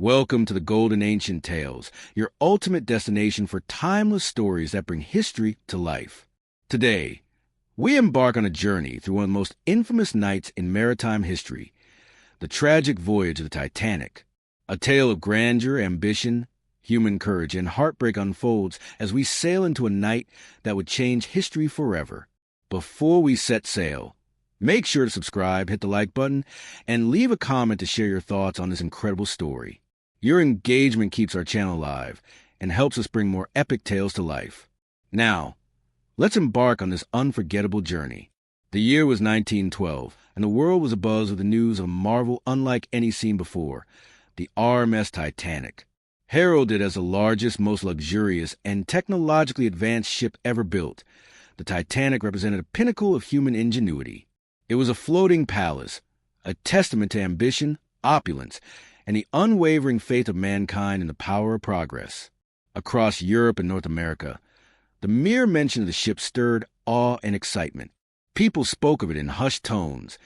Welcome to the Golden Ancient Tales, your ultimate destination for timeless stories that bring history to life. Today, we embark on a journey through one of the most infamous nights in maritime history, the tragic voyage of the Titanic. A tale of grandeur, ambition, human courage, and heartbreak unfolds as we sail into a night that would change history forever. Before we set sail, make sure to subscribe, hit the like button, and leave a comment to share your thoughts on this incredible story. Your engagement keeps our channel alive and helps us bring more epic tales to life. Now, let's embark on this unforgettable journey. The year was 1912, and the world was abuzz with the news of a marvel unlike any seen before, the RMS Titanic. Heralded as the largest, most luxurious, and technologically advanced ship ever built, the Titanic represented a pinnacle of human ingenuity. It was a floating palace, a testament to ambition, opulence, and the unwavering faith of mankind in the power of progress. Across Europe and North America, the mere mention of the ship stirred awe and excitement. People spoke of it in hushed tones,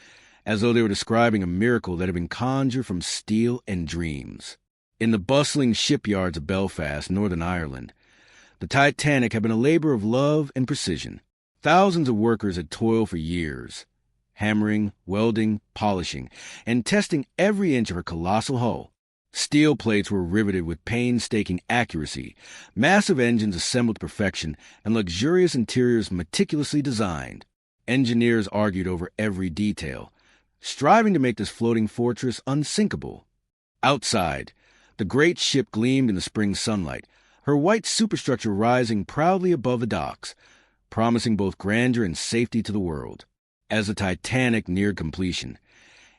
as though they were describing a miracle that had been conjured from steel and dreams. In the bustling shipyards of Belfast, Northern Ireland, the Titanic had been a labor of love and precision. Thousands of workers had toiled for years, hammering, welding, polishing, and testing every inch of her colossal hull. Steel plates were riveted with painstaking accuracy, massive engines assembled to perfection, and luxurious interiors meticulously designed. Engineers argued over every detail, striving to make this floating fortress unsinkable. Outside, the great ship gleamed in the spring sunlight, her white superstructure rising proudly above the docks, promising both grandeur and safety to the world. As the Titanic neared completion,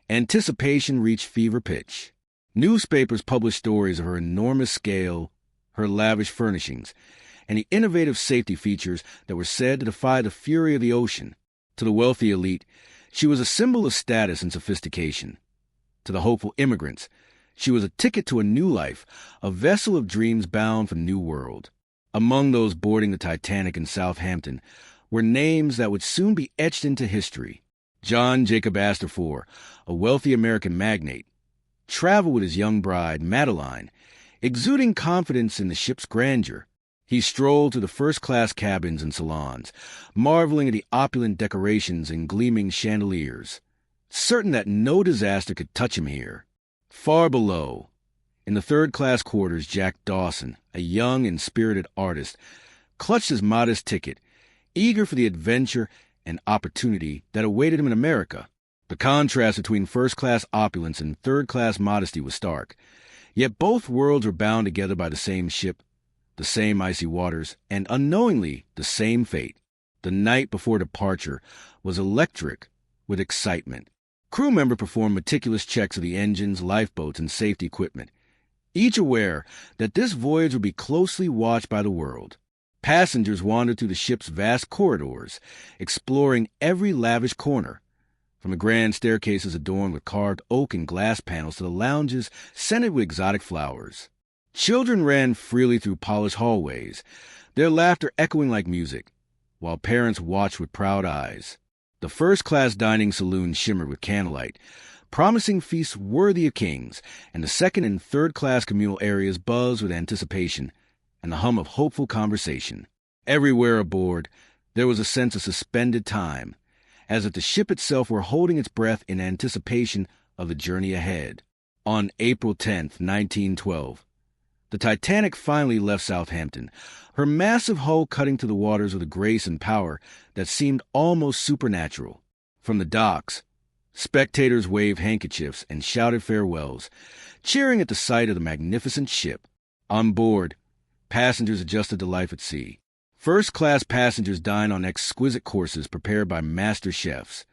anticipation reached fever pitch. Newspapers published stories of her enormous scale, her lavish furnishings, and the innovative safety features that were said to defy the fury of the ocean. To the wealthy elite, she was a symbol of status and sophistication. To the hopeful immigrants, she was a ticket to a new life, a vessel of dreams bound for the new world. Among those boarding the Titanic in Southampton were names that would soon be etched into history. John Jacob Astor, a wealthy American magnate, traveled with his young bride, Madeline, exuding confidence in the ship's grandeur. He strolled through the first-class cabins and salons, marveling at the opulent decorations and gleaming chandeliers, certain that no disaster could touch him here. Far below, in the third-class quarters, Jack Dawson, a young and spirited artist, clutched his modest ticket, eager for the adventure and opportunity that awaited him in America. The contrast between first-class opulence and third-class modesty was stark, yet both worlds were bound together by the same ship, the same icy waters, and unknowingly the same fate. The night before departure was electric with excitement. Crew members performed meticulous checks of the engines, lifeboats, and safety equipment, each aware that this voyage would be closely watched by the world. Passengers wandered through the ship's vast corridors, exploring every lavish corner, from the grand staircases adorned with carved oak and glass panels to the lounges scented with exotic flowers. Children ran freely through polished hallways, their laughter echoing like music, while parents watched with proud eyes. The first-class dining saloon shimmered with candlelight, promising feasts worthy of kings, and the second- and third-class communal areas buzzed with anticipation and the hum of hopeful conversation. Everywhere aboard, there was a sense of suspended time, as if the ship itself were holding its breath in anticipation of the journey ahead. On April 10th, 1912, the Titanic finally left Southampton, her massive hull cutting through the waters with a grace and power that seemed almost supernatural. From the docks, spectators waved handkerchiefs and shouted farewells, cheering at the sight of the magnificent ship. On board, passengers adjusted to life at sea. First-class passengers dined on exquisite courses prepared by master chefs,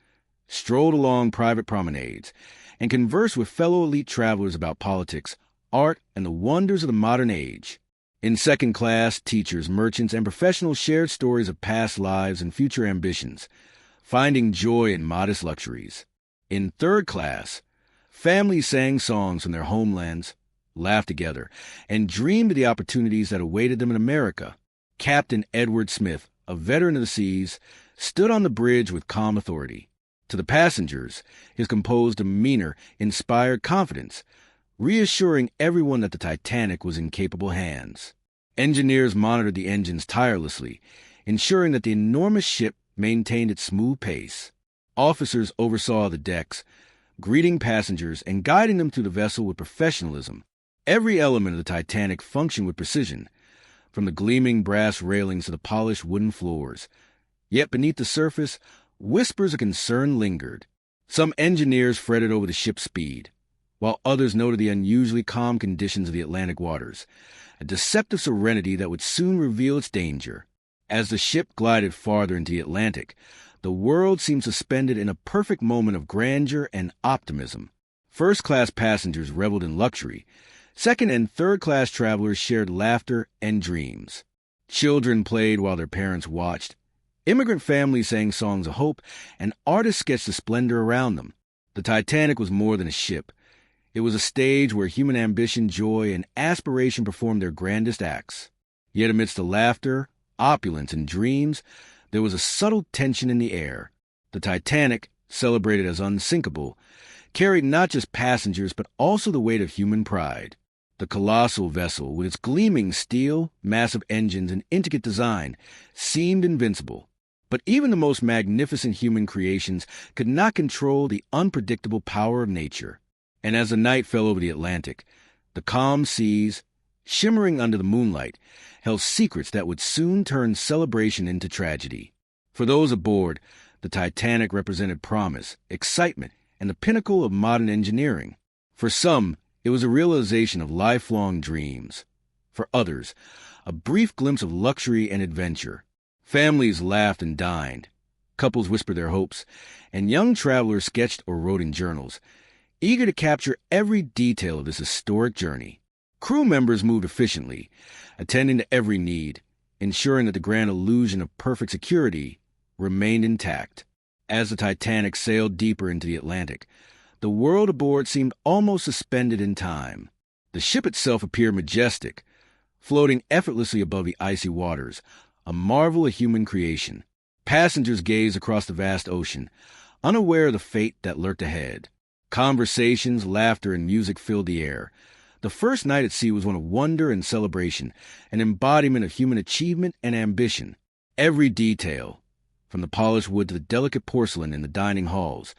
strolled along private promenades, and conversed with fellow elite travelers about politics, art, and the wonders of the modern age. In second class, teachers, merchants, and professionals shared stories of past lives and future ambitions, finding joy in modest luxuries. In third class, families sang songs from their homelands, laughed together, and dreamed of the opportunities that awaited them in America. Captain Edward Smith, a veteran of the seas, stood on the bridge with calm authority. To the passengers, his composed demeanor inspired confidence, reassuring everyone that the Titanic was in capable hands. Engineers monitored the engines tirelessly, ensuring that the enormous ship maintained its smooth pace. Officers oversaw the decks, greeting passengers and guiding them through the vessel with professionalism. Every element of the Titanic functioned with precision, from the gleaming brass railings to the polished wooden floors. Yet beneath the surface, whispers of concern lingered. Some engineers fretted over the ship's speed, while others noted the unusually calm conditions of the Atlantic waters, a deceptive serenity that would soon reveal its danger. As the ship glided farther into the Atlantic, the world seemed suspended in a perfect moment of grandeur and optimism. First-class passengers reveled in luxury. Second- and third-class travelers shared laughter and dreams. Children played while their parents watched. Immigrant families sang songs of hope, and artists sketched the splendor around them. The Titanic was more than a ship. It was a stage where human ambition, joy, and aspiration performed their grandest acts. Yet amidst the laughter, opulence, and dreams, there was a subtle tension in the air. The Titanic, celebrated as unsinkable, carried not just passengers but also the weight of human pride. The colossal vessel, with its gleaming steel, massive engines, and intricate design, seemed invincible. But even the most magnificent human creations could not control the unpredictable power of nature. And as the night fell over the Atlantic, the calm seas, shimmering under the moonlight, held secrets that would soon turn celebration into tragedy. For those aboard, the Titanic represented promise, excitement, and the pinnacle of modern engineering. For some, it was a realization of lifelong dreams. For others, a brief glimpse of luxury and adventure. Families laughed and dined. Couples whispered their hopes, and young travelers sketched or wrote in journals, eager to capture every detail of this historic journey. Crew members moved efficiently, attending to every need, ensuring that the grand illusion of perfect security remained intact. As the Titanic sailed deeper into the Atlantic, the world aboard seemed almost suspended in time. The ship itself appeared majestic, floating effortlessly above the icy waters, a marvel of human creation. Passengers gazed across the vast ocean, unaware of the fate that lurked ahead. Conversations, laughter, and music filled the air. The first night at sea was one of wonder and celebration, an embodiment of human achievement and ambition. Every detail, from the polished wood to the delicate porcelain in the dining halls,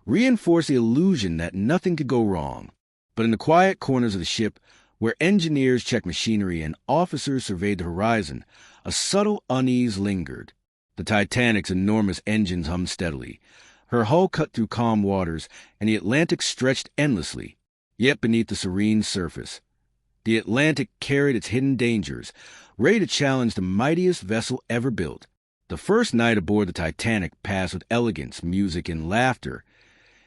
reinforced the illusion that nothing could go wrong. But in the quiet corners of the ship, where engineers checked machinery and officers surveyed the horizon, a subtle unease lingered. The Titanic's enormous engines hummed steadily. Her hull cut through calm waters, and the Atlantic stretched endlessly. Yet beneath the serene surface, the Atlantic carried its hidden dangers, ready to challenge the mightiest vessel ever built. The first night aboard the Titanic passed with elegance, music, and laughter,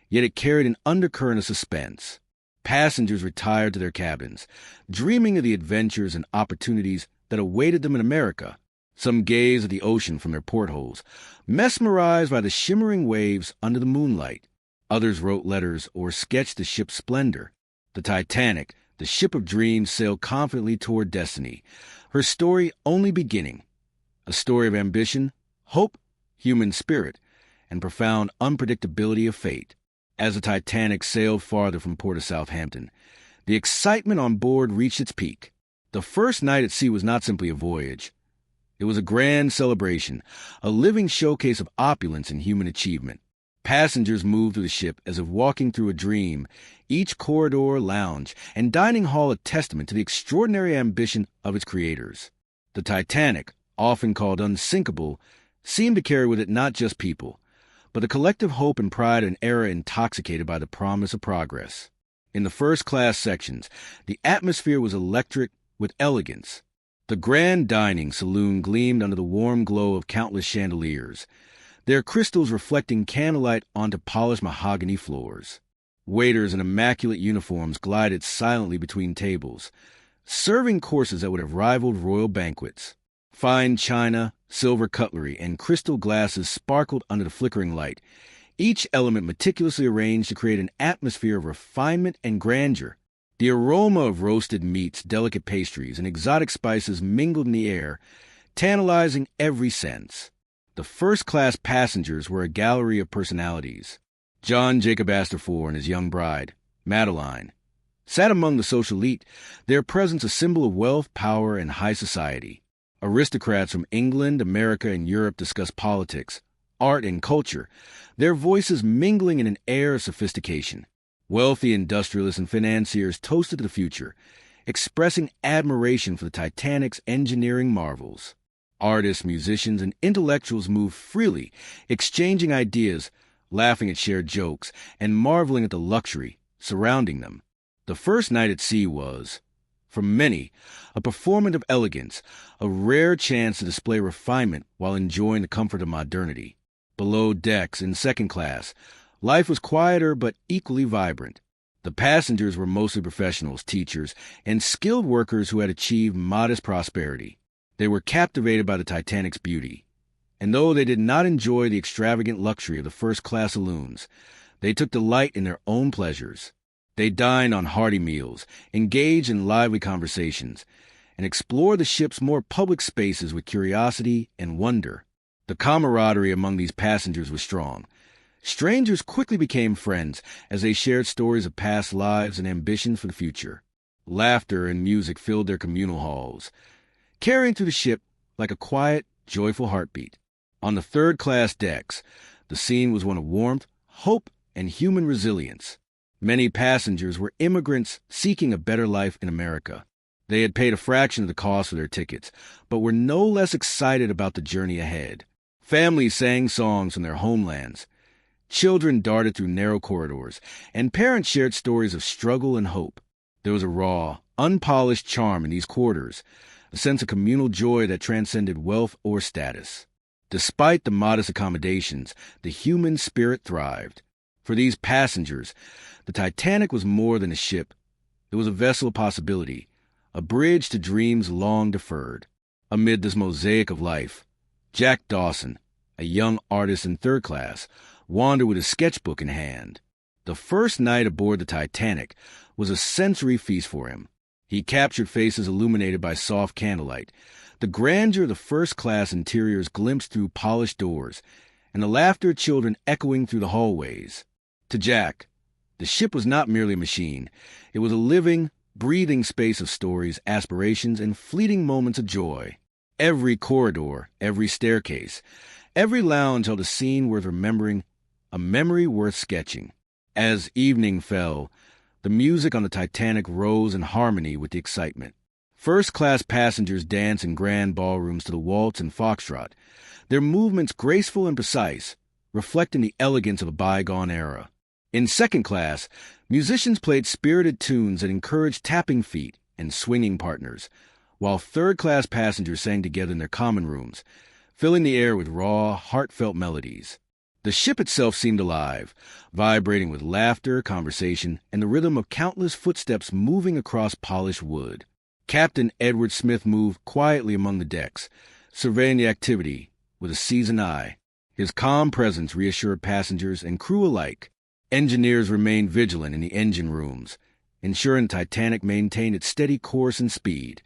yet it carried an undercurrent of suspense. Passengers retired to their cabins, dreaming of the adventures and opportunities that awaited them in America. Some gazed at the ocean from their portholes, mesmerized by the shimmering waves under the moonlight. Others wrote letters or sketched the ship's splendor. The Titanic, the ship of dreams, sailed confidently toward destiny, her story only beginning. A story of ambition, hope, human spirit, and profound unpredictability of fate. As the Titanic sailed farther from Port of Southampton, the excitement on board reached its peak. The first night at sea was not simply a voyage. It was a grand celebration, a living showcase of opulence and human achievement. Passengers moved through the ship as if walking through a dream, each corridor, lounge, and dining hall a testament to the extraordinary ambition of its creators. The Titanic, often called unsinkable, seemed to carry with it not just people, but the collective hope and pride of an era intoxicated by the promise of progress. In the first-class sections, the atmosphere was electric with elegance. The grand dining saloon gleamed under the warm glow of countless chandeliers, their crystals reflecting candlelight onto polished mahogany floors. Waiters in immaculate uniforms glided silently between tables, serving courses that would have rivaled royal banquets. Fine china, silver cutlery, and crystal glasses sparkled under the flickering light, each element meticulously arranged to create an atmosphere of refinement and grandeur. The aroma of roasted meats, delicate pastries, and exotic spices mingled in the air, tantalizing every sense. The first-class passengers were a gallery of personalities. John Jacob Astor and his young bride, Madeline, Sat among the social elite, their presence a symbol of wealth, power, and high society. Aristocrats from England, America, and Europe discussed politics, art, and culture, their voices mingling in an air of sophistication. Wealthy industrialists and financiers toasted the future, expressing admiration for the Titanic's engineering marvels. Artists, musicians, and intellectuals moved freely, exchanging ideas, laughing at shared jokes, and marveling at the luxury surrounding them. The first night at sea was, for many, a performance of elegance, a rare chance to display refinement while enjoying the comfort of modernity. Below decks, in second class, life was quieter but equally vibrant. The passengers were mostly professionals, teachers, and skilled workers who had achieved modest prosperity. They were captivated by the Titanic's beauty, and though they did not enjoy the extravagant luxury of the first-class saloons, they took delight in their own pleasures. They dined on hearty meals, engaged in lively conversations, and explored the ship's more public spaces with curiosity and wonder. The camaraderie among these passengers was strong. Strangers quickly became friends as they shared stories of past lives and ambitions for the future. Laughter and music filled their communal halls, carrying through the ship like a quiet, joyful heartbeat. On the third-class decks, the scene was one of warmth, hope, and human resilience. Many passengers were immigrants seeking a better life in America. They had paid a fraction of the cost for their tickets, but were no less excited about the journey ahead. Families sang songs from their homelands. Children darted through narrow corridors, and parents shared stories of struggle and hope. There was a raw, unpolished charm in these quarters, a sense of communal joy that transcended wealth or status. Despite the modest accommodations, the human spirit thrived. For these passengers, the Titanic was more than a ship. It was a vessel of possibility, a bridge to dreams long deferred. Amid this mosaic of life, Jack Dawson, a young artist in third class, wandered with his sketchbook in hand. The first night aboard the Titanic was a sensory feast for him. He captured faces illuminated by soft candlelight, the grandeur of the first-class interiors glimpsed through polished doors, and the laughter of children echoing through the hallways. To Jack, the ship was not merely a machine. It was a living, breathing space of stories, aspirations, and fleeting moments of joy. Every corridor, every staircase, every lounge held a scene worth remembering, a memory worth sketching. As evening fell, the music on the Titanic rose in harmony with the excitement. First-class passengers danced in grand ballrooms to the waltz and foxtrot, their movements graceful and precise, reflecting the elegance of a bygone era. In second class, musicians played spirited tunes that encouraged tapping feet and swinging partners, while third-class passengers sang together in their common rooms, filling the air with raw, heartfelt melodies. The ship itself seemed alive, vibrating with laughter, conversation, and the rhythm of countless footsteps moving across polished wood. Captain Edward Smith moved quietly among the decks, surveying the activity with a seasoned eye. His calm presence reassured passengers and crew alike. Engineers remained vigilant in the engine rooms, ensuring the Titanic maintained its steady course and speed,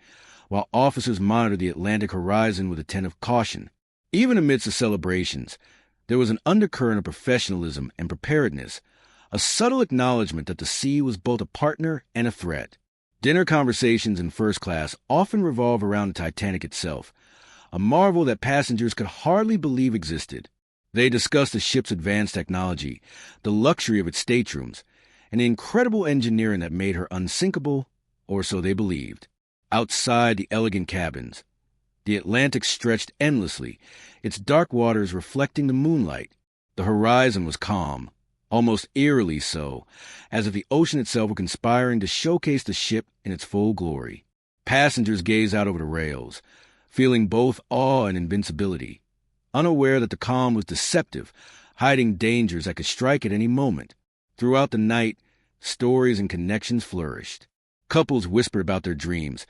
while officers monitored the Atlantic horizon with attentive caution. Even amidst the celebrations, there was an undercurrent of professionalism and preparedness, a subtle acknowledgement that the sea was both a partner and a threat. Dinner conversations in first class often revolved around the Titanic itself, a marvel that passengers could hardly believe existed. They discussed the ship's advanced technology, the luxury of its staterooms, and the incredible engineering that made her unsinkable, or so they believed. Outside the elegant cabins, the Atlantic stretched endlessly, its dark waters reflecting the moonlight. The horizon was calm, almost eerily so, as if the ocean itself were conspiring to showcase the ship in its full glory. Passengers gazed out over the rails, feeling both awe and invincibility, unaware that the calm was deceptive, hiding dangers that could strike at any moment. Throughout the night, stories and connections flourished. Couples whispered about their dreams,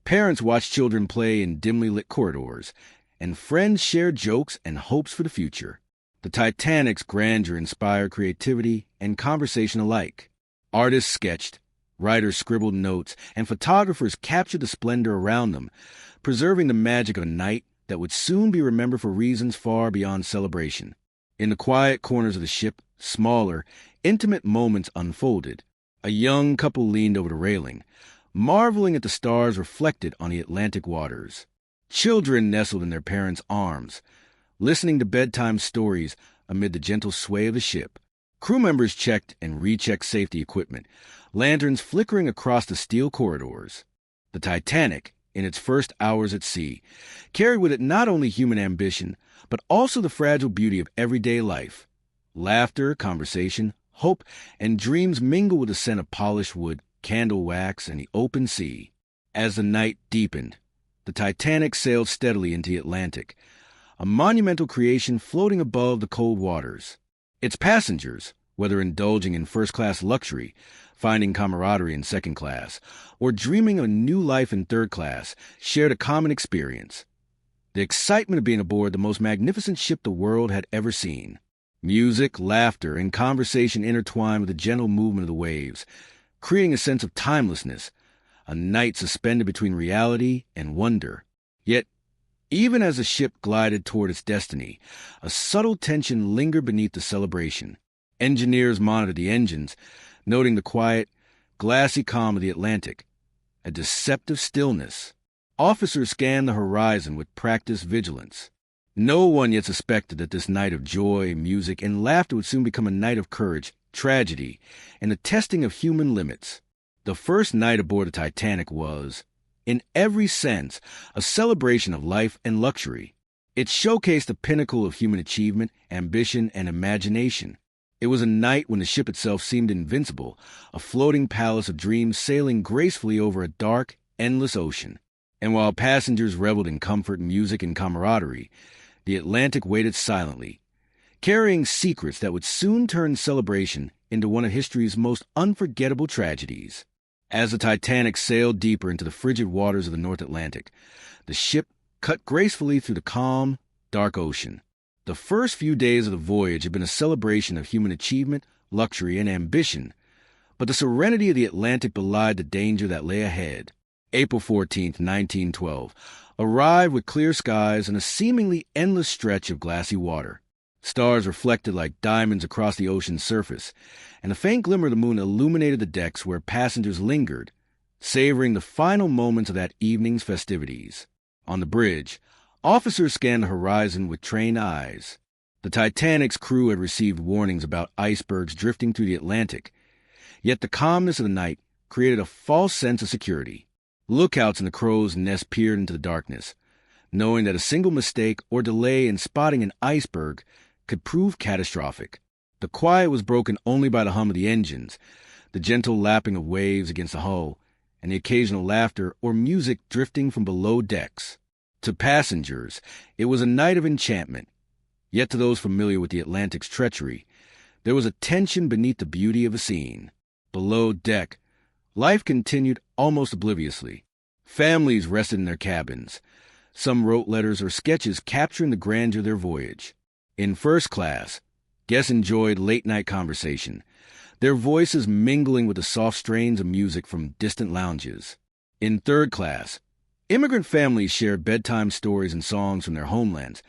parents watched children play in dimly lit corridors, and friends shared jokes and hopes for the future. The Titanic's grandeur inspired creativity and conversation alike. Artists sketched, writers scribbled notes, and photographers captured the splendor around them, preserving the magic of a night that would soon be remembered for reasons far beyond celebration. In the quiet corners of the ship, smaller, intimate moments unfolded. A young couple leaned over the railing, marveling at the stars reflected on the Atlantic waters. Children nestled in their parents' arms, listening to bedtime stories amid the gentle sway of the ship. Crew members checked and rechecked safety equipment, lanterns flickering across the steel corridors. The Titanic, in its first hours at sea, carried with it not only human ambition, but also the fragile beauty of everyday life. Laughter, conversation, hope, and dreams mingle with the scent of polished wood, candle wax, and the open sea. As the night deepened, the Titanic sailed steadily into the Atlantic, a monumental creation floating above the cold waters. Its passengers, whether indulging in first-class luxury, finding camaraderie in second class, or dreaming of a new life in third class, shared a common experience: the excitement of being aboard the most magnificent ship the world had ever seen. Music, laughter, and conversation intertwined with the gentle movement of the waves, creating a sense of timelessness, a night suspended between reality and wonder. Yet, even as the ship glided toward its destiny, a subtle tension lingered beneath the celebration. Engineers monitored the engines, noting the quiet, glassy calm of the Atlantic, a deceptive stillness. Officers scanned the horizon with practiced vigilance. No one yet suspected that this night of joy, music, and laughter would soon become a night of courage, tragedy, and the testing of human limits. The first night aboard the Titanic was, in every sense, a celebration of life and luxury. It showcased the pinnacle of human achievement, ambition, and imagination. It was a night when the ship itself seemed invincible, a floating palace of dreams sailing gracefully over a dark, endless ocean. And while passengers reveled in comfort, music, and camaraderie, the Atlantic waited silently, carrying secrets that would soon turn celebration into one of history's most unforgettable tragedies. As the Titanic sailed deeper into the frigid waters of the North Atlantic, the ship cut gracefully through the calm, dark ocean. The first few days of the voyage had been a celebration of human achievement, luxury, and ambition, but the serenity of the Atlantic belied the danger that lay ahead. April 14, 1912, arrived with clear skies and a seemingly endless stretch of glassy water. Stars reflected like diamonds across the ocean's surface, and a faint glimmer of the moon illuminated the decks where passengers lingered, savoring the final moments of that evening's festivities. On the bridge, officers scanned the horizon with trained eyes. The Titanic's crew had received warnings about icebergs drifting through the Atlantic, yet the calmness of the night created a false sense of security. Lookouts in the crow's nest peered into the darkness, knowing that a single mistake or delay in spotting an iceberg could prove catastrophic. The quiet was broken only by the hum of the engines, the gentle lapping of waves against the hull, and the occasional laughter or music drifting from below decks. To passengers, it was a night of enchantment. Yet to those familiar with the Atlantic's treachery, there was a tension beneath the beauty of the scene. Below deck, life continued almost obliviously. Families rested in their cabins. Some wrote letters or sketches capturing the grandeur of their voyage. In first class, guests enjoyed late-night conversation, their voices mingling with the soft strains of music from distant lounges. In third class, immigrant families shared bedtime stories and songs from their homelands,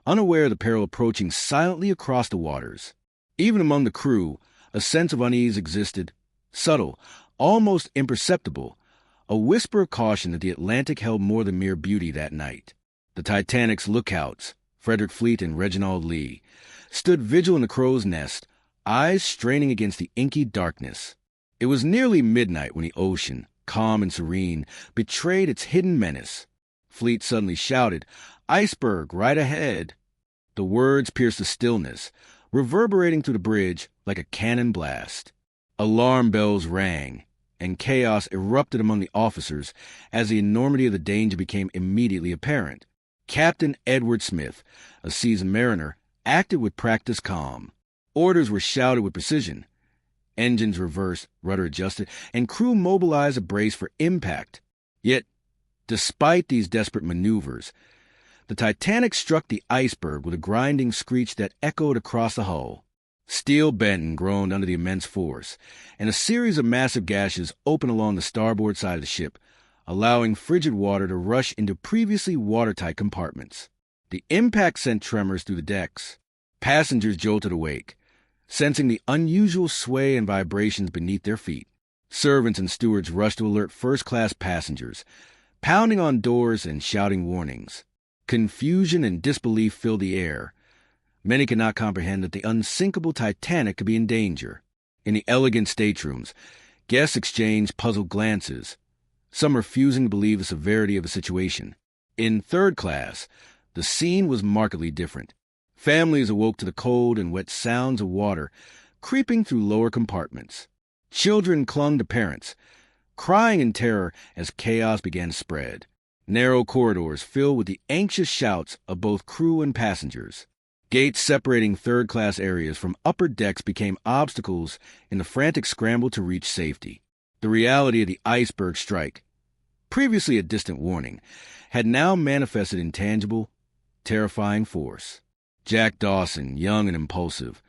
unaware of the peril approaching silently across the waters. Even among the crew, a sense of unease existed, subtle, almost imperceptible, a whisper of caution that the Atlantic held more than mere beauty that night. The Titanic's lookouts, Frederick Fleet and Reginald Lee, stood vigil in the crow's nest, eyes straining against the inky darkness. It was nearly midnight when the ocean, calm and serene, betrayed its hidden menace. Fleet suddenly shouted, "Iceberg, right ahead!" The words pierced the stillness, reverberating through the bridge like a cannon blast. Alarm bells rang, and chaos erupted among the officers as the enormity of the danger became immediately apparent. Captain Edward Smith, a seasoned mariner, acted with practiced calm. Orders were shouted with precision. Engines reversed, rudder adjusted, and crew mobilized a brace for impact. Yet, despite these desperate maneuvers, the Titanic struck the iceberg with a grinding screech that echoed across the hull. Steel bent and groaned under the immense force, and a series of massive gashes opened along the starboard side of the ship, allowing frigid water to rush into previously watertight compartments. The impact sent tremors through the decks. Passengers jolted awake, sensing the unusual sway and vibrations beneath their feet. Servants and stewards rushed to alert first-class passengers, pounding on doors and shouting warnings. Confusion and disbelief filled the air. Many could not comprehend that the unsinkable Titanic could be in danger. In the elegant staterooms, guests exchanged puzzled glances, some refusing to believe the severity of the situation. In third class, the scene was markedly different. Families awoke to the cold and wet sounds of water creeping through lower compartments. Children clung to parents, crying in terror as chaos began to spread. Narrow corridors filled with the anxious shouts of both crew and passengers. Gates separating third-class areas from upper decks became obstacles in the frantic scramble to reach safety. The reality of the iceberg strike, previously a distant warning, had now manifested in tangible, terrifying force. Jack Dawson, young and impulsive,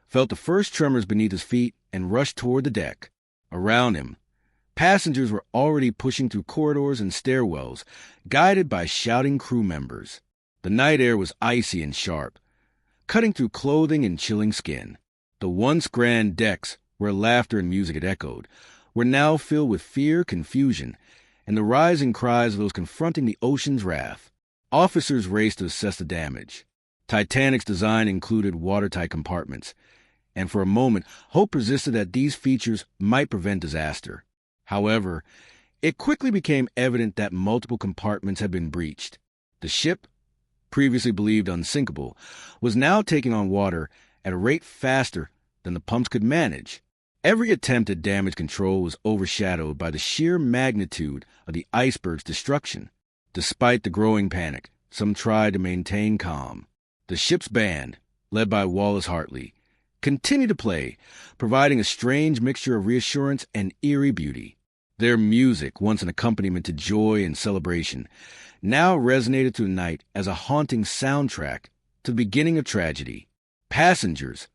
felt the first tremors beneath his feet and rushed toward the deck. Around him, passengers were already pushing through corridors and stairwells, guided by shouting crew members. The night air was icy and sharp, cutting through clothing and chilling skin. The once grand decks, where laughter and music had echoed, were now filled with fear, confusion, and the rising cries of those confronting the ocean's wrath. Officers raced to assess the damage. Titanic's design included watertight compartments, and for a moment, hope persisted that these features might prevent disaster. However, it quickly became evident that multiple compartments had been breached. The ship, previously believed unsinkable, was now taking on water at a rate faster than the pumps could manage. Every attempt at damage control was overshadowed by the sheer magnitude of the iceberg's destruction. Despite the growing panic, some tried to maintain calm. The ship's band, led by Wallace Hartley, continued to play, providing a strange mixture of reassurance and eerie beauty. Their music, once an accompaniment to joy and celebration, now resonated through the night as a haunting soundtrack to the beginning of tragedy. Passengers,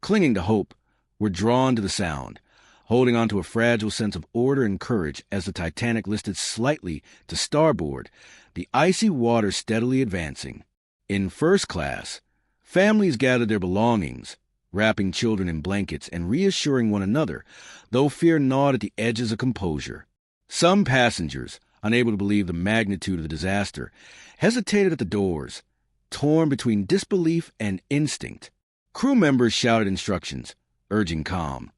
clinging to hope, were drawn to the sound, holding on to a fragile sense of order and courage as the Titanic listed slightly to starboard, the icy water steadily advancing. In first class, families gathered their belongings, wrapping children in blankets and reassuring one another, though fear gnawed at the edges of composure. Some passengers, unable to believe the magnitude of the disaster, hesitated at the doors, torn between disbelief and instinct. Crew members shouted instructions, urging calm,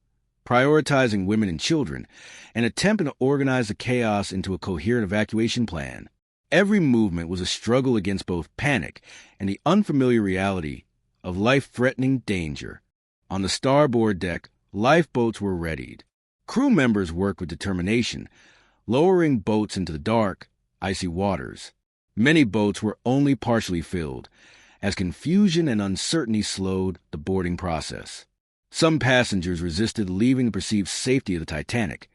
prioritizing women and children, and attempting to organize the chaos into a coherent evacuation plan. Every movement was a struggle against both panic and the unfamiliar reality of life-threatening danger. On the starboard deck, lifeboats were readied. Crew members worked with determination, lowering boats into the dark, icy waters. Many boats were only partially filled, as confusion and uncertainty slowed the boarding process. Some passengers resisted leaving the perceived safety of the Titanic,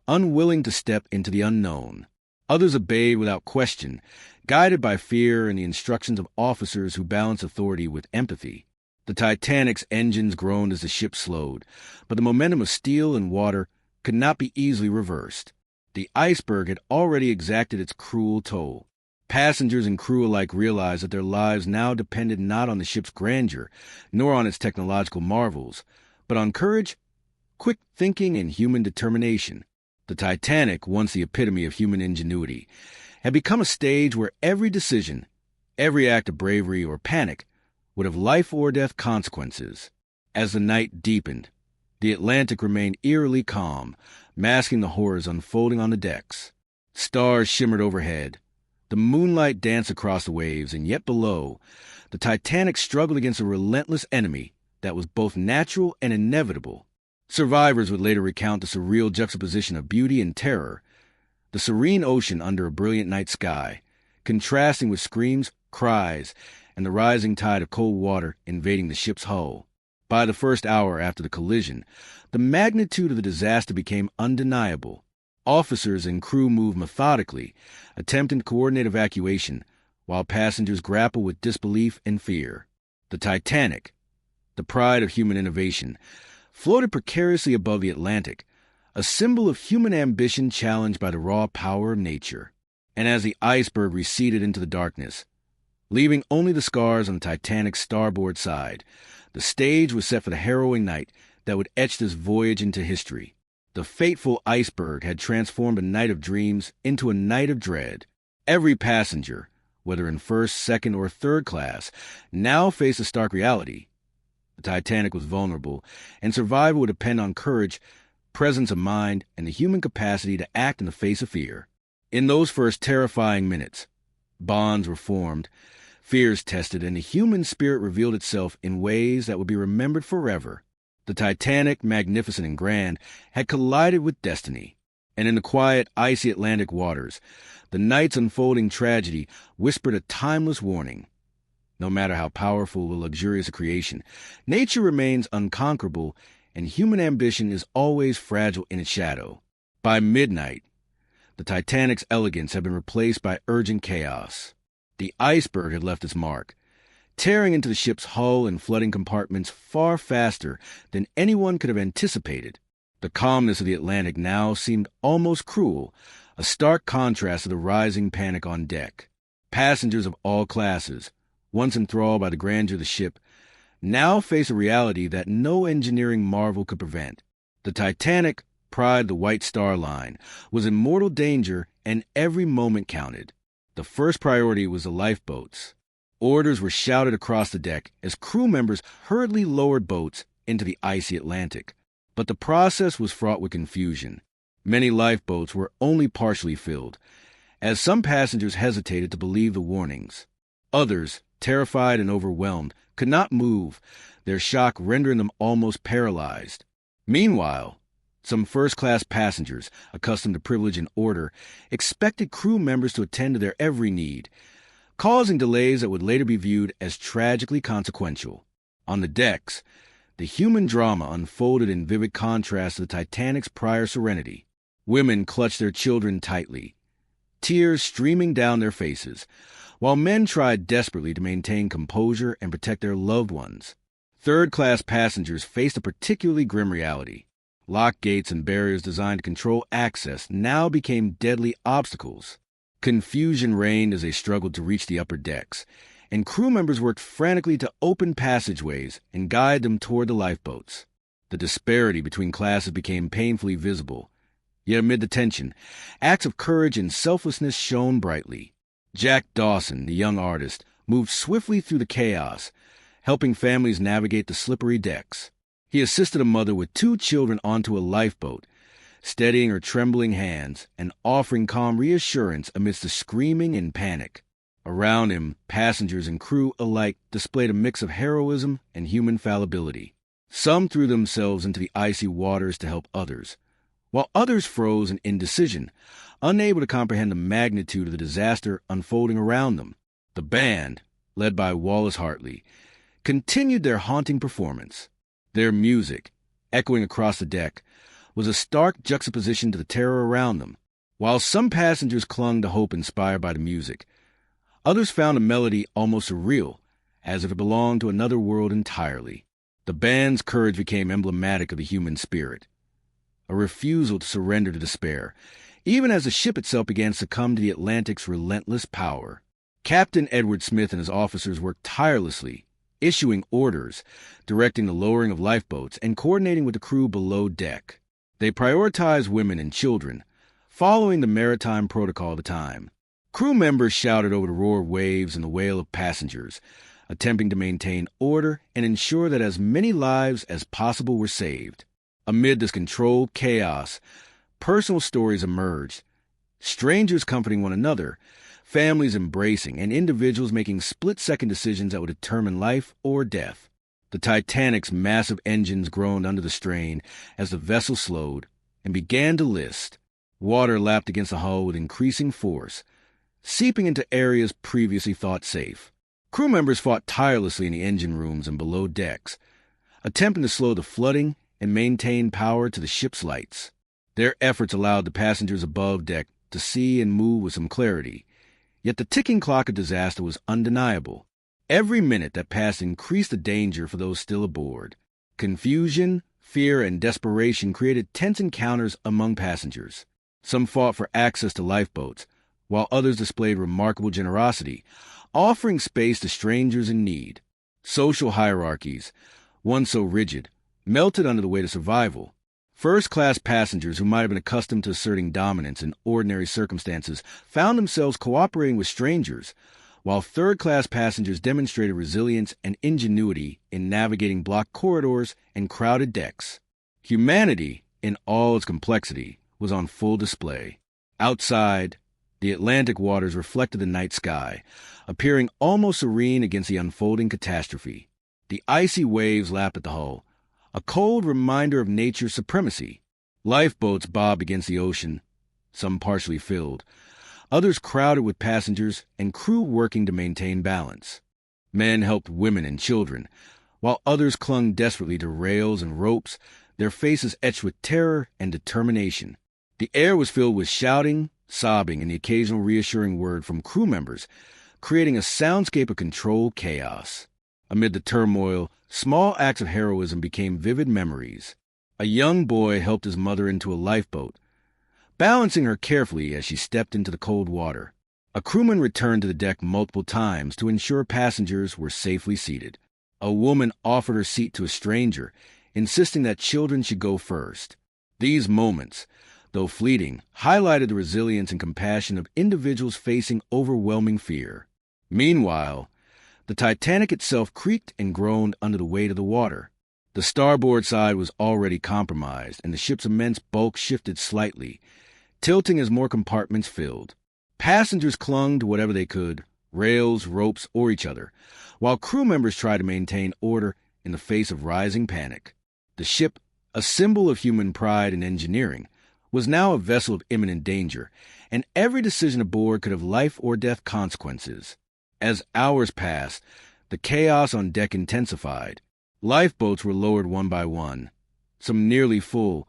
unwilling to step into the unknown. Others obeyed without question, guided by fear and the instructions of officers who balanced authority with empathy. The Titanic's engines groaned as the ship slowed, but the momentum of steel and water could not be easily reversed. The iceberg had already exacted its cruel toll. Passengers and crew alike realized that their lives now depended not on the ship's grandeur, nor on its technological marvels, but on courage, quick thinking, and human determination. The Titanic, once the epitome of human ingenuity, had become a stage where every decision, every act of bravery or panic, would have life-or-death consequences. As the night deepened, the Atlantic remained eerily calm, masking the horrors unfolding on the decks. Stars shimmered overhead. The moonlight danced across the waves, and yet below, the Titanic struggled against a relentless enemy that was both natural and inevitable. Survivors would later recount the surreal juxtaposition of beauty and terror, the serene ocean under a brilliant night sky, contrasting with screams, cries, and the rising tide of cold water invading the ship's hull. By the first hour after the collision, the magnitude of the disaster became undeniable. Officers and crew moved methodically, attempting to coordinate evacuation, while passengers grappled with disbelief and fear. The Titanic, the pride of human innovation, floated precariously above the Atlantic, a symbol of human ambition challenged by the raw power of nature. And as the iceberg receded into the darkness, leaving only the scars on the Titanic's starboard side, the stage was set for the harrowing night that would etch this voyage into history. The fateful iceberg had transformed a night of dreams into a night of dread. Every passenger, whether in first, second, or third class, now faced a stark reality. The Titanic was vulnerable, and survival would depend on courage, presence of mind, and the human capacity to act in the face of fear. In those first terrifying minutes, bonds were formed, fears tested, and the human spirit revealed itself in ways that would be remembered forever. The Titanic, magnificent and grand, had collided with destiny, and in the quiet, icy Atlantic waters, the night's unfolding tragedy whispered a timeless warning. No matter how powerful or luxurious a creation, nature remains unconquerable, and human ambition is always fragile in its shadow. By midnight, the Titanic's elegance had been replaced by urgent chaos. The iceberg had left its mark, tearing into the ship's hull and flooding compartments far faster than anyone could have anticipated. The calmness of the Atlantic now seemed almost cruel, a stark contrast to the rising panic on deck. Passengers of all classes, once enthralled by the grandeur of the ship, now face a reality that no engineering marvel could prevent. The Titanic, pride of the White Star Line, was in mortal danger, and every moment counted. The first priority was the lifeboats. Orders were shouted across the deck as crew members hurriedly lowered boats into the icy Atlantic. But the process was fraught with confusion. Many lifeboats were only partially filled, as some passengers hesitated to believe the warnings. Others, terrified and overwhelmed, could not move, their shock rendering them almost paralyzed. Meanwhile, some first-class passengers, accustomed to privilege and order, expected crew members to attend to their every need, causing delays that would later be viewed as tragically consequential. On the decks, the human drama unfolded in vivid contrast to the Titanic's prior serenity. Women clutched their children tightly, tears streaming down their faces, while men tried desperately to maintain composure and protect their loved ones. Third-class passengers faced a particularly grim reality. Lock gates and barriers designed to control access now became deadly obstacles. Confusion reigned as they struggled to reach the upper decks, and crew members worked frantically to open passageways and guide them toward the lifeboats. The disparity between classes became painfully visible. Yet amid the tension, acts of courage and selflessness shone brightly. Jack Dawson, the young artist, moved swiftly through the chaos, helping families navigate the slippery decks. He assisted a mother with 2 children onto a lifeboat, steadying her trembling hands and offering calm reassurance amidst the screaming and panic. Around him, passengers and crew alike displayed a mix of heroism and human fallibility. Some threw themselves into the icy waters to help others, while others froze in indecision, unable to comprehend the magnitude of the disaster unfolding around them. The band, led by Wallace Hartley, continued their haunting performance. Their music, echoing across the deck, was a stark juxtaposition to the terror around them. While some passengers clung to hope inspired by the music, others found the melody almost surreal, as if it belonged to another world entirely. The band's courage became emblematic of the human spirit, a refusal to surrender to despair, even as the ship itself began to succumb to the Atlantic's relentless power. Captain Edward Smith and his officers worked tirelessly, issuing orders, directing the lowering of lifeboats, and coordinating with the crew below deck. They prioritized women and children, following the maritime protocol of the time. Crew members shouted over the roar of waves and the wail of passengers, attempting to maintain order and ensure that as many lives as possible were saved. Amid this controlled chaos, personal stories emerged, strangers comforting one another, families embracing, and individuals making split-second decisions that would determine life or death. The Titanic's massive engines groaned under the strain as the vessel slowed and began to list. Water lapped against the hull with increasing force, seeping into areas previously thought safe. Crew members fought tirelessly in the engine rooms and below decks, attempting to slow the flooding and maintain power to the ship's lights. Their efforts allowed the passengers above deck to see and move with some clarity, yet the ticking clock of disaster was undeniable. Every minute that passed increased the danger for those still aboard. Confusion, fear, and desperation created tense encounters among passengers. Some fought for access to lifeboats, while others displayed remarkable generosity, offering space to strangers in need. Social hierarchies, once so rigid, melted under the weight of survival. First-class passengers who might have been accustomed to asserting dominance in ordinary circumstances found themselves cooperating with strangers, while third-class passengers demonstrated resilience and ingenuity in navigating blocked corridors and crowded decks. Humanity, in all its complexity, was on full display. Outside, the Atlantic waters reflected the night sky, appearing almost serene against the unfolding catastrophe. The icy waves lapped at the hull, a cold reminder of nature's supremacy. Lifeboats bobbed against the ocean, some partially filled, others crowded with passengers and crew working to maintain balance. Men helped women and children, while others clung desperately to rails and ropes, their faces etched with terror and determination. The air was filled with shouting, sobbing, and the occasional reassuring word from crew members, creating a soundscape of controlled chaos. Amid the turmoil, small acts of heroism became vivid memories. A young boy helped his mother into a lifeboat, balancing her carefully as she stepped into the cold water. A crewman returned to the deck multiple times to ensure passengers were safely seated. A woman offered her seat to a stranger, insisting that children should go first. These moments, though fleeting, highlighted the resilience and compassion of individuals facing overwhelming fear. Meanwhile, the Titanic itself creaked and groaned under the weight of the water. The starboard side was already compromised, and the ship's immense bulk shifted slightly, tilting as more compartments filled. Passengers clung to whatever they could, rails, ropes, or each other, while crew members tried to maintain order in the face of rising panic. The ship, a symbol of human pride and engineering, was now a vessel of imminent danger, and every decision aboard could have life or death consequences. As hours passed, the chaos on deck intensified. Lifeboats were lowered one by one, some nearly full,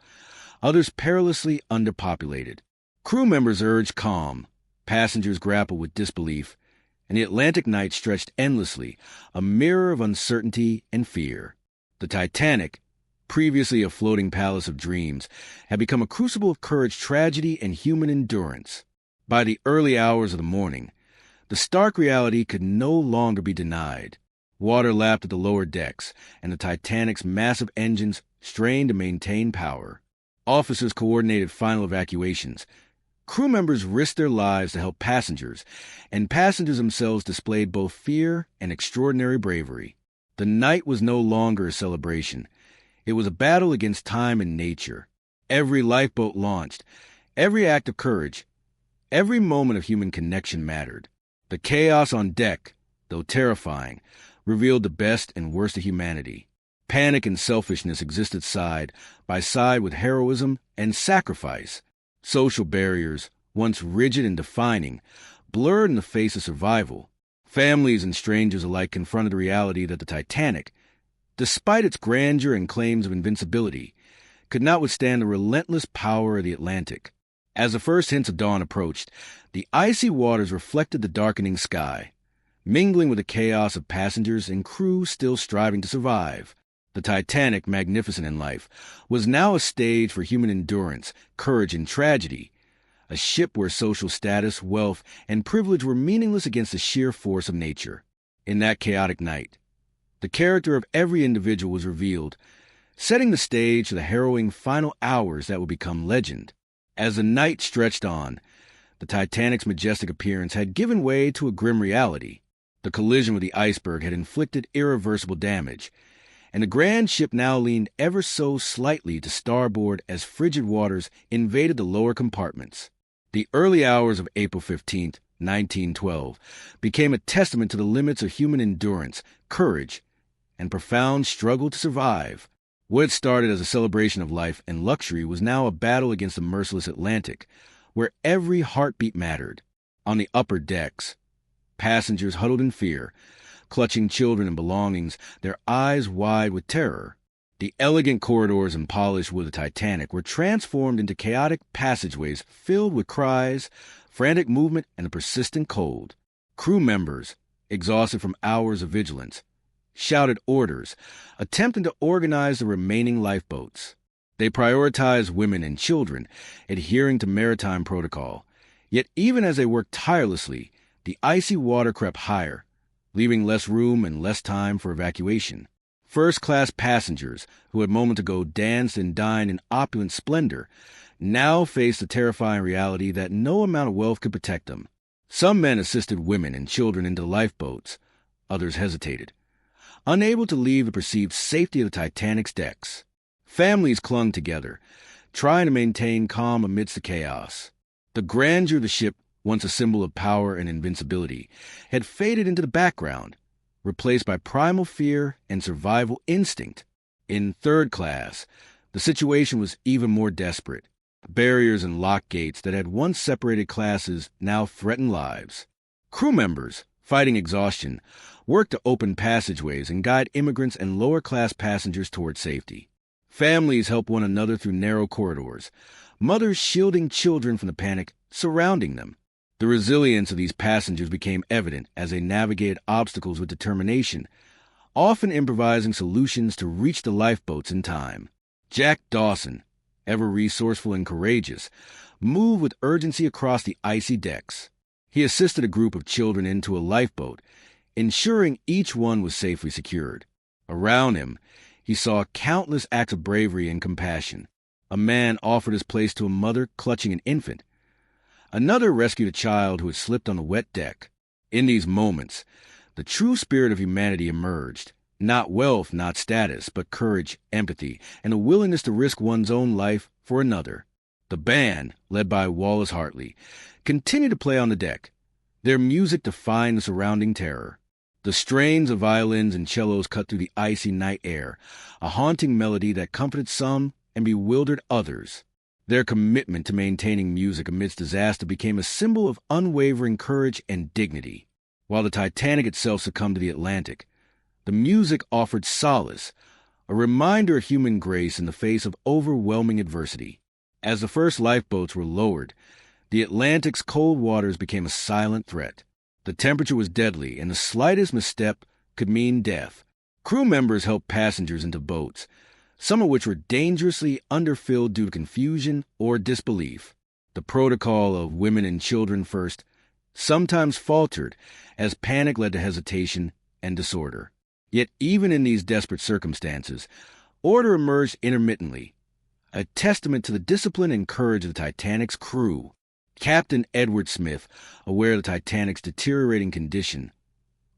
others perilously underpopulated. Crew members urged calm, passengers grappled with disbelief, and the Atlantic night stretched endlessly, a mirror of uncertainty and fear. The Titanic, previously a floating palace of dreams, had become a crucible of courage, tragedy, and human endurance. By the early hours of the morning, the stark reality could no longer be denied. Water lapped at the lower decks, and the Titanic's massive engines strained to maintain power. Officers coordinated final evacuations. Crew members risked their lives to help passengers, and passengers themselves displayed both fear and extraordinary bravery. The night was no longer a celebration. It was a battle against time and nature. Every lifeboat launched, every act of courage, every moment of human connection mattered. The chaos on deck, though terrifying, revealed the best and worst of humanity. Panic and selfishness existed side by side with heroism and sacrifice. Social barriers, once rigid and defining, blurred in the face of survival. Families and strangers alike confronted the reality that the Titanic, despite its grandeur and claims of invincibility, could not withstand the relentless power of the Atlantic. As the first hints of dawn approached, the icy waters reflected the darkening sky, mingling with the chaos of passengers and crew still striving to survive. The Titanic, magnificent in life, was now a stage for human endurance, courage, and tragedy, a ship where social status, wealth, and privilege were meaningless against the sheer force of nature. In that chaotic night, the character of every individual was revealed, setting the stage for the harrowing final hours that would become legend. As the night stretched on, the Titanic's majestic appearance had given way to a grim reality. The collision with the iceberg had inflicted irreversible damage, and the grand ship now leaned ever so slightly to starboard as frigid waters invaded the lower compartments. The early hours of April 15, 1912, became a testament to the limits of human endurance, courage, and profound struggle to survive. What had started as a celebration of life and luxury was now a battle against the merciless Atlantic, where every heartbeat mattered. On the upper decks, passengers huddled in fear, clutching children and belongings, their eyes wide with terror. The elegant corridors and polished wood of the Titanic were transformed into chaotic passageways filled with cries, frantic movement, and a persistent cold. Crew members, exhausted from hours of vigilance, shouted orders, attempting to organize the remaining lifeboats. They prioritized women and children, adhering to maritime protocol. Yet even as they worked tirelessly, the icy water crept higher, leaving less room and less time for evacuation. First-class passengers, who had moments ago danced and dined in opulent splendor, now faced the terrifying reality that no amount of wealth could protect them. Some men assisted women and children into lifeboats. Others hesitated, unable to leave the perceived safety of the Titanic's decks. Families clung together, trying to maintain calm amidst the chaos. The grandeur of the ship, once a symbol of power and invincibility, had faded into the background, replaced by primal fear and survival instinct. In third class, the situation was even more desperate. Barriers and lock gates that had once separated classes now threatened lives. Crew members, fighting exhaustion, worked to open passageways and guide immigrants and lower-class passengers toward safety. Families helped one another through narrow corridors, mothers shielding children from the panic surrounding them. The resilience of these passengers became evident as they navigated obstacles with determination, often improvising solutions to reach the lifeboats in time. Jack Dawson, ever resourceful and courageous, moved with urgency across the icy decks. He assisted a group of children into a lifeboat, ensuring each one was safely secured. Around him, he saw countless acts of bravery and compassion. A man offered his place to a mother clutching an infant. Another rescued a child who had slipped on the wet deck. In these moments, the true spirit of humanity emerged. Not wealth, not status, but courage, empathy, and a willingness to risk one's own life for another. The band, led by Wallace Hartley, continued to play on the deck. Their music defined the surrounding terror. The strains of violins and cellos cut through the icy night air, a haunting melody that comforted some and bewildered others. Their commitment to maintaining music amidst disaster became a symbol of unwavering courage and dignity. While the Titanic itself succumbed to the Atlantic, the music offered solace, a reminder of human grace in the face of overwhelming adversity. As the first lifeboats were lowered, the Atlantic's cold waters became a silent threat. The temperature was deadly, and the slightest misstep could mean death. Crew members helped passengers into boats, some of which were dangerously underfilled due to confusion or disbelief. The protocol of women and children first sometimes faltered as panic led to hesitation and disorder. Yet even in these desperate circumstances, order emerged intermittently, a testament to the discipline and courage of the Titanic's crew. Captain Edward Smith, aware of the Titanic's deteriorating condition,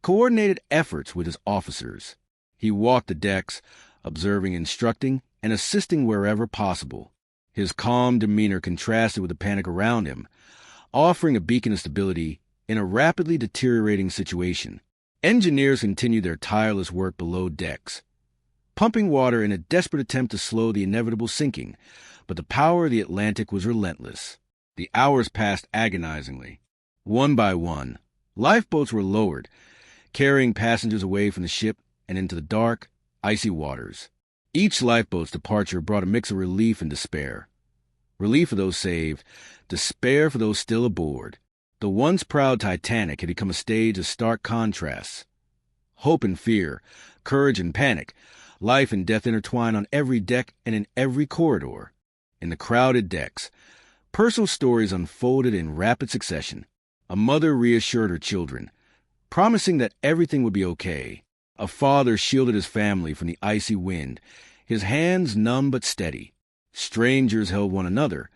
coordinated efforts with his officers. He walked the decks, observing, instructing, and assisting wherever possible. His calm demeanor contrasted with the panic around him, offering a beacon of stability in a rapidly deteriorating situation. Engineers continued their tireless work below decks, pumping water in a desperate attempt to slow the inevitable sinking, but the power of the Atlantic was relentless. The hours passed agonizingly. One by one, lifeboats were lowered, carrying passengers away from the ship and into the dark, icy waters. Each lifeboat's departure brought a mix of relief and despair. Relief for those saved, despair for those still aboard. The once proud Titanic had become a stage of stark contrasts. Hope and fear, courage and panic, life and death intertwined on every deck and in every corridor. In the crowded decks, personal stories unfolded in rapid succession. A mother reassured her children, promising that everything would be okay. A father shielded his family from the icy wind, his hands numb but steady. Strangers held one another,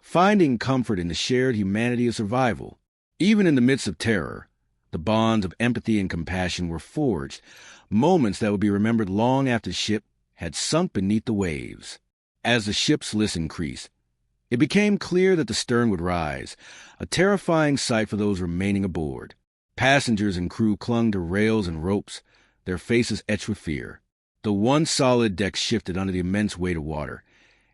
finding comfort in the shared humanity of survival. Even in the midst of terror, the bonds of empathy and compassion were forged, moments that would be remembered long after the ship had sunk beneath the waves. As the ship's list increased, it became clear that the stern would rise, a terrifying sight for those remaining aboard. Passengers and crew clung to rails and ropes, their faces etched with fear. The once solid deck shifted under the immense weight of water,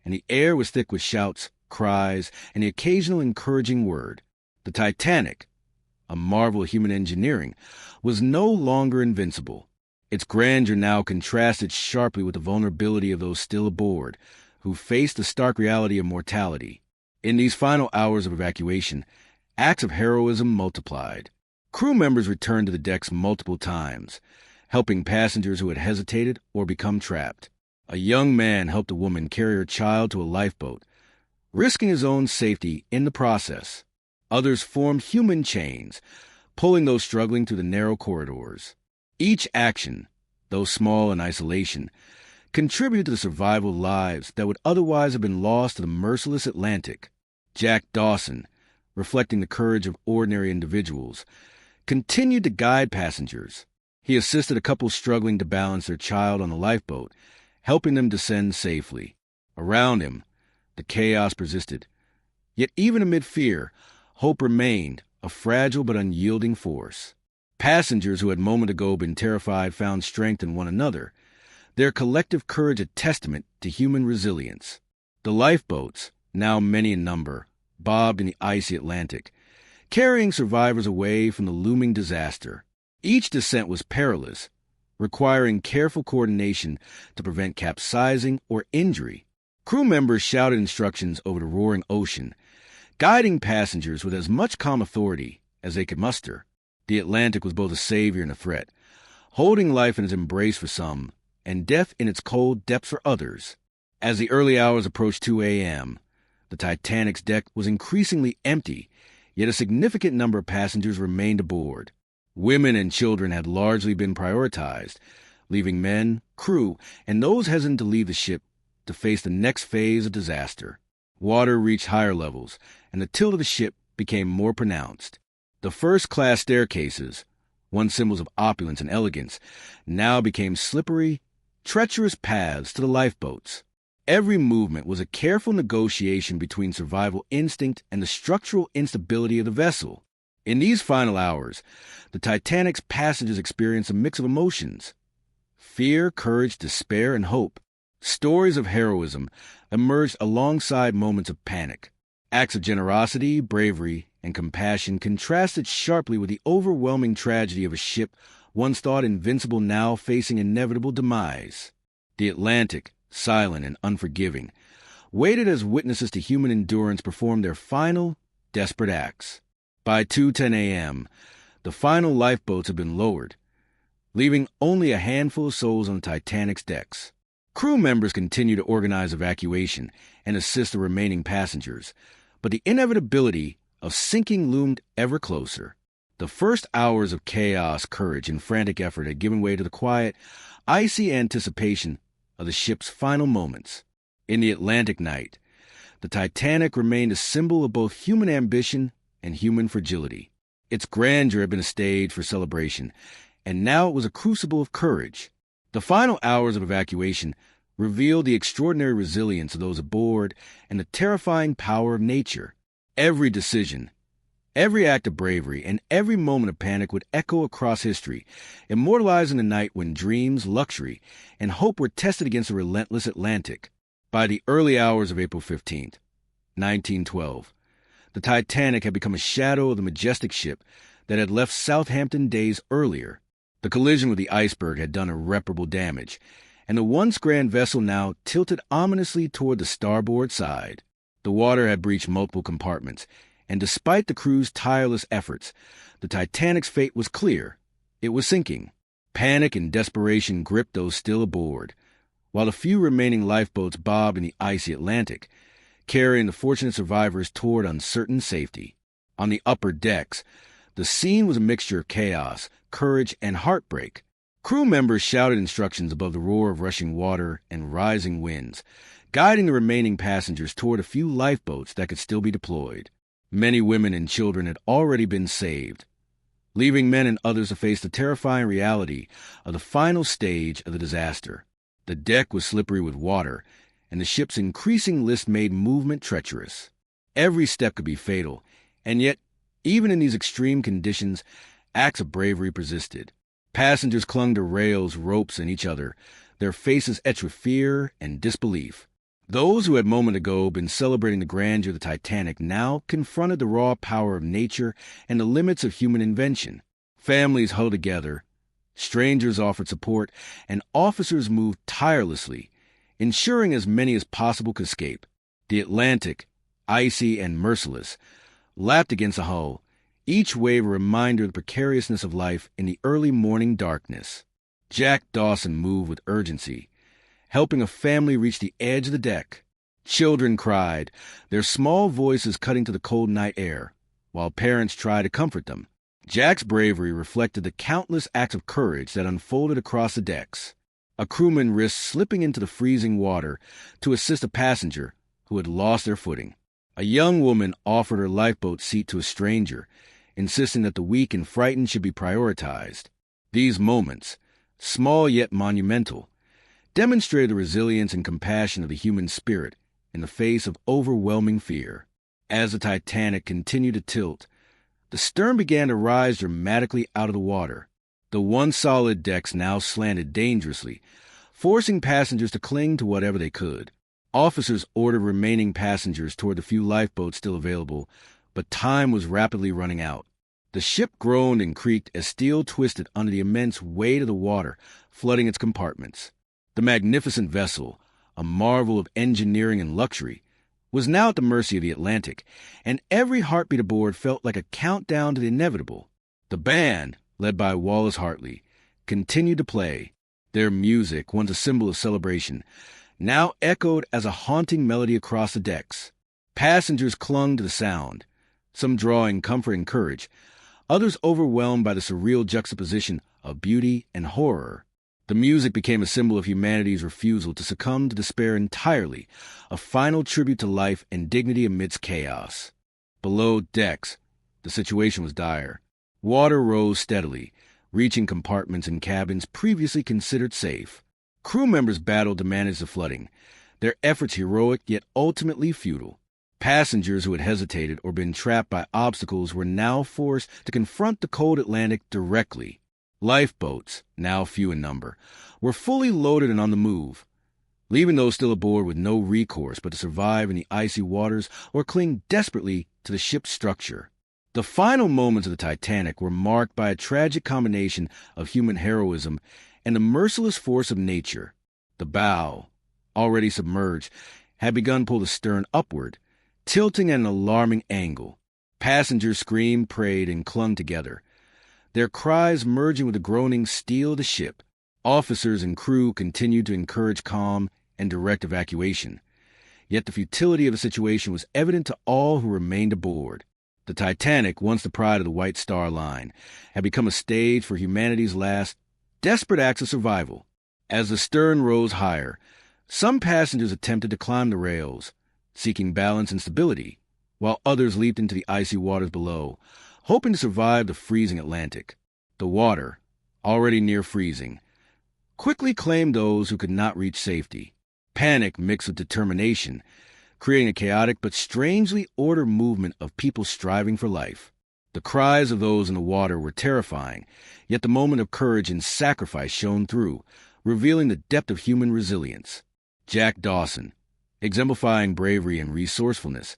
and the air was thick with shouts, cries, and the occasional encouraging word. The Titanic, a marvel of human engineering, was no longer invincible. Its grandeur now contrasted sharply with the vulnerability of those still aboard, who faced the stark reality of mortality. In these final hours of evacuation, acts of heroism multiplied. Crew members returned to the decks multiple times, helping passengers who had hesitated or become trapped. A young man helped a woman carry her child to a lifeboat, risking his own safety in the process. Others formed human chains, pulling those struggling through the narrow corridors. Each action, though small in isolation, contributed to the survival of lives that would otherwise have been lost to the merciless Atlantic. Jack Dawson, reflecting the courage of ordinary individuals, continued to guide passengers. He assisted a couple struggling to balance their child on the lifeboat, helping them descend safely. Around him, the chaos persisted. Yet even amid fear, hope remained, a fragile but unyielding force. Passengers who had a moment ago been terrified found strength in one another, their collective courage a testament to human resilience. The lifeboats, now many in number, bobbed in the icy Atlantic, carrying survivors away from the looming disaster. Each descent was perilous, requiring careful coordination to prevent capsizing or injury. Crew members shouted instructions over the roaring ocean, guiding passengers with as much calm authority as they could muster. The Atlantic was both a savior and a threat, holding life in its embrace for some, and death in its cold depths for others. As the early hours approached 2 a.m., the Titanic's deck was increasingly empty, yet a significant number of passengers remained aboard. Women and children had largely been prioritized, leaving men, crew, and those hesitant to leave the ship to face the next phase of disaster. Water reached higher levels, and the tilt of the ship became more pronounced. The first-class staircases, once symbols of opulence and elegance, now became slippery, treacherous paths to the lifeboats. Every movement was a careful negotiation between survival instinct and the structural instability of the vessel. In these final hours, the Titanic's passengers experienced a mix of emotions: fear, courage, despair, and hope. Stories of heroism emerged alongside moments of panic. Acts of generosity, bravery, and compassion contrasted sharply with the overwhelming tragedy of a ship once thought invincible now facing inevitable demise. The Atlantic, silent and unforgiving, waited as witnesses to human endurance performed their final, desperate acts. By 2:10 a.m., the final lifeboats had been lowered, leaving only a handful of souls on the Titanic's decks. Crew members continued to organize evacuation and assist the remaining passengers, but the inevitability of sinking loomed ever closer. The first hours of chaos, courage, and frantic effort had given way to the quiet, icy anticipation of the ship's final moments. In the Atlantic night, the Titanic remained a symbol of both human ambition and human fragility. Its grandeur had been a stage for celebration, and now it was a crucible of courage. The final hours of evacuation revealed the extraordinary resilience of those aboard and the terrifying power of nature. Every decision, every act of bravery, and every moment of panic would echo across history, immortalizing the night when dreams, luxury, and hope were tested against the relentless Atlantic. By the early hours of April 15th, 1912, the Titanic had become a shadow of the majestic ship that had left Southampton days earlier. The collision with the iceberg had done irreparable damage, and the once grand vessel now tilted ominously toward the starboard side. The water had breached multiple compartments, and despite the crew's tireless efforts, the Titanic's fate was clear. It was sinking. Panic and desperation gripped those still aboard, while the few remaining lifeboats bobbed in the icy Atlantic, carrying the fortunate survivors toward uncertain safety. On the upper decks, the scene was a mixture of chaos, courage, and heartbreak. Crew members shouted instructions above the roar of rushing water and rising winds, guiding the remaining passengers toward a few lifeboats that could still be deployed. Many women and children had already been saved, leaving men and others to face the terrifying reality of the final stage of the disaster. The deck was slippery with water, and the ship's increasing list made movement treacherous. Every step could be fatal, and yet, even in these extreme conditions, acts of bravery persisted. Passengers clung to rails, ropes, and each other, their faces etched with fear and disbelief. Those who had a moment ago been celebrating the grandeur of the Titanic now confronted the raw power of nature and the limits of human invention. Families huddled together, strangers offered support, and officers moved tirelessly, ensuring as many as possible could escape. The Atlantic, icy and merciless, lapped against the hull, each wave a reminder of the precariousness of life in the early morning darkness. Jack Dawson moved with urgency, helping a family reach the edge of the deck. Children cried, their small voices cutting to the cold night air, while parents tried to comfort them. Jack's bravery reflected the countless acts of courage that unfolded across the decks. A crewman risked slipping into the freezing water to assist a passenger who had lost their footing. A young woman offered her lifeboat seat to a stranger, insisting that the weak and frightened should be prioritized. These moments, small yet monumental, demonstrated the resilience and compassion of the human spirit in the face of overwhelming fear. As the Titanic continued to tilt, the stern began to rise dramatically out of the water. The once solid decks now slanted dangerously, forcing passengers to cling to whatever they could. Officers ordered remaining passengers toward the few lifeboats still available, but time was rapidly running out. The ship groaned and creaked as steel twisted under the immense weight of the water, flooding its compartments. The magnificent vessel, a marvel of engineering and luxury, was now at the mercy of the Atlantic, and every heartbeat aboard felt like a countdown to the inevitable. The band, led by Wallace Hartley, continued to play. Their music, once a symbol of celebration, now echoed as a haunting melody across the decks. Passengers clung to the sound, some drawing comfort and courage, others overwhelmed by the surreal juxtaposition of beauty and horror. The music became a symbol of humanity's refusal to succumb to despair entirely, a final tribute to life and dignity amidst chaos. Below decks, the situation was dire. Water rose steadily, reaching compartments and cabins previously considered safe. Crew members battled to manage the flooding, their efforts heroic yet ultimately futile. Passengers who had hesitated or been trapped by obstacles were now forced to confront the cold Atlantic directly. Lifeboats, now few in number, were fully loaded and on the move, leaving those still aboard with no recourse but to survive in the icy waters or cling desperately to the ship's structure. The final moments of the Titanic were marked by a tragic combination of human heroism and the merciless force of nature. The bow, already submerged, had begun to pull the stern upward, tilting at an alarming angle. Passengers screamed, prayed, and clung together, their cries merging with the groaning steel of the ship. Officers and crew continued to encourage calm and direct evacuation. Yet the futility of the situation was evident to all who remained aboard. The Titanic, once the pride of the White Star Line, had become a stage for humanity's last, desperate acts of survival. As the stern rose higher, some passengers attempted to climb the rails, seeking balance and stability, while others leaped into the icy waters below, hoping to survive the freezing Atlantic. The water, already near freezing, quickly claimed those who could not reach safety. Panic mixed with determination, creating a chaotic but strangely ordered movement of people striving for life. The cries of those in the water were terrifying, yet the moment of courage and sacrifice shone through, revealing the depth of human resilience. Jack Dawson, exemplifying bravery and resourcefulness,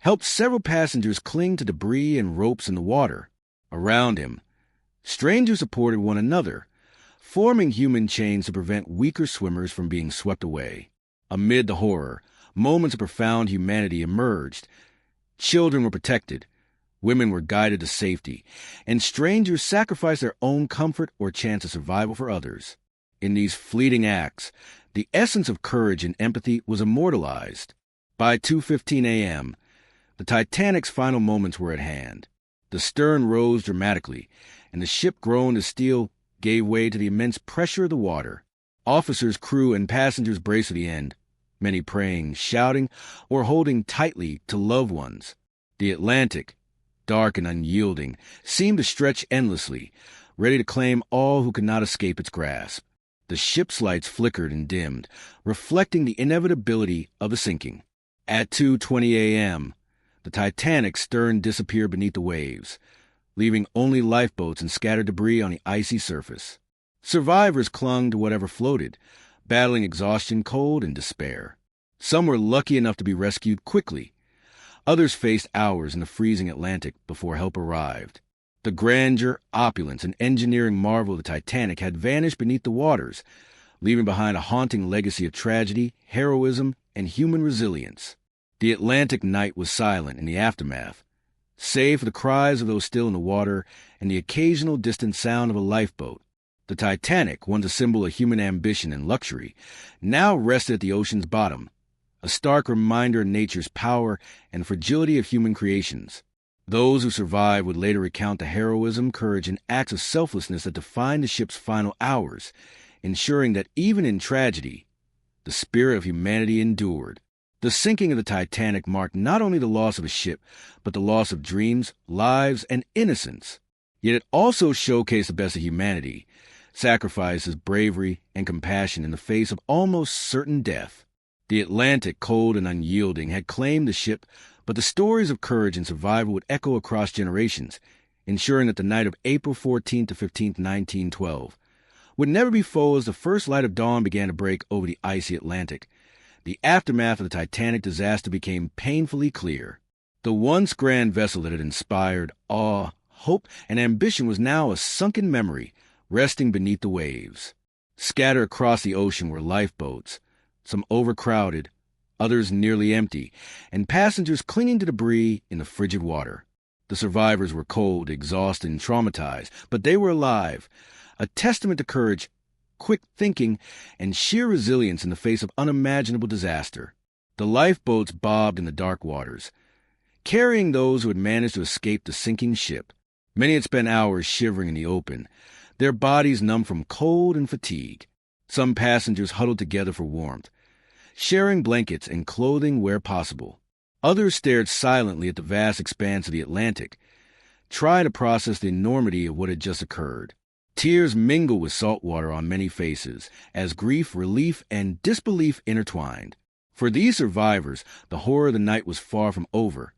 helped several passengers cling to debris and ropes in the water. Around him, strangers supported one another, forming human chains to prevent weaker swimmers from being swept away. Amid the horror, moments of profound humanity emerged. Children were protected, women were guided to safety, and strangers sacrificed their own comfort or chance of survival for others. In these fleeting acts, the essence of courage and empathy was immortalized. By 2:15 a.m., the Titanic's final moments were at hand. The stern rose dramatically, and the ship groaned as steel gave way to the immense pressure of the water. Officers, crew, and passengers braced for the end, many praying, shouting, or holding tightly to loved ones. The Atlantic, dark and unyielding, seemed to stretch endlessly, ready to claim all who could not escape its grasp. The ship's lights flickered and dimmed, reflecting the inevitability of the sinking. At 2:20 a.m., the Titanic's stern disappeared beneath the waves, leaving only lifeboats and scattered debris on the icy surface. Survivors clung to whatever floated, battling exhaustion, cold, and despair. Some were lucky enough to be rescued quickly. Others faced hours in the freezing Atlantic before help arrived. The grandeur, opulence, and engineering marvel of the Titanic had vanished beneath the waters, leaving behind a haunting legacy of tragedy, heroism, and human resilience. The Atlantic night was silent in the aftermath, save for the cries of those still in the water and the occasional distant sound of a lifeboat. The Titanic, once a symbol of human ambition and luxury, now rested at the ocean's bottom, a stark reminder of nature's power and fragility of human creations. Those who survived would later recount the heroism, courage, and acts of selflessness that defined the ship's final hours, ensuring that even in tragedy, the spirit of humanity endured. The sinking of the Titanic marked not only the loss of a ship, but the loss of dreams, lives, and innocence. Yet it also showcased the best of humanity, sacrifices, bravery, and compassion in the face of almost certain death. The Atlantic, cold and unyielding, had claimed the ship, but the stories of courage and survival would echo across generations, ensuring that the night of April 14th to 15th, 1912, would never be full as the first light of dawn began to break over the icy Atlantic. The aftermath of the Titanic disaster became painfully clear. The once grand vessel that had inspired awe, hope, and ambition was now a sunken memory, resting beneath the waves. Scattered across the ocean were lifeboats, some overcrowded, others nearly empty, and passengers clinging to debris in the frigid water. The survivors were cold, exhausted, and traumatized, but they were alive, a testament to courage, quick thinking, and sheer resilience in the face of unimaginable disaster. The lifeboats bobbed in the dark waters, carrying those who had managed to escape the sinking ship. Many had spent hours shivering in the open, their bodies numb from cold and fatigue. Some passengers huddled together for warmth, sharing blankets and clothing where possible. Others stared silently at the vast expanse of the Atlantic, trying to process the enormity of what had just occurred. Tears mingled with salt water on many faces, as grief, relief, and disbelief intertwined. For these survivors, the horror of the night was far from over.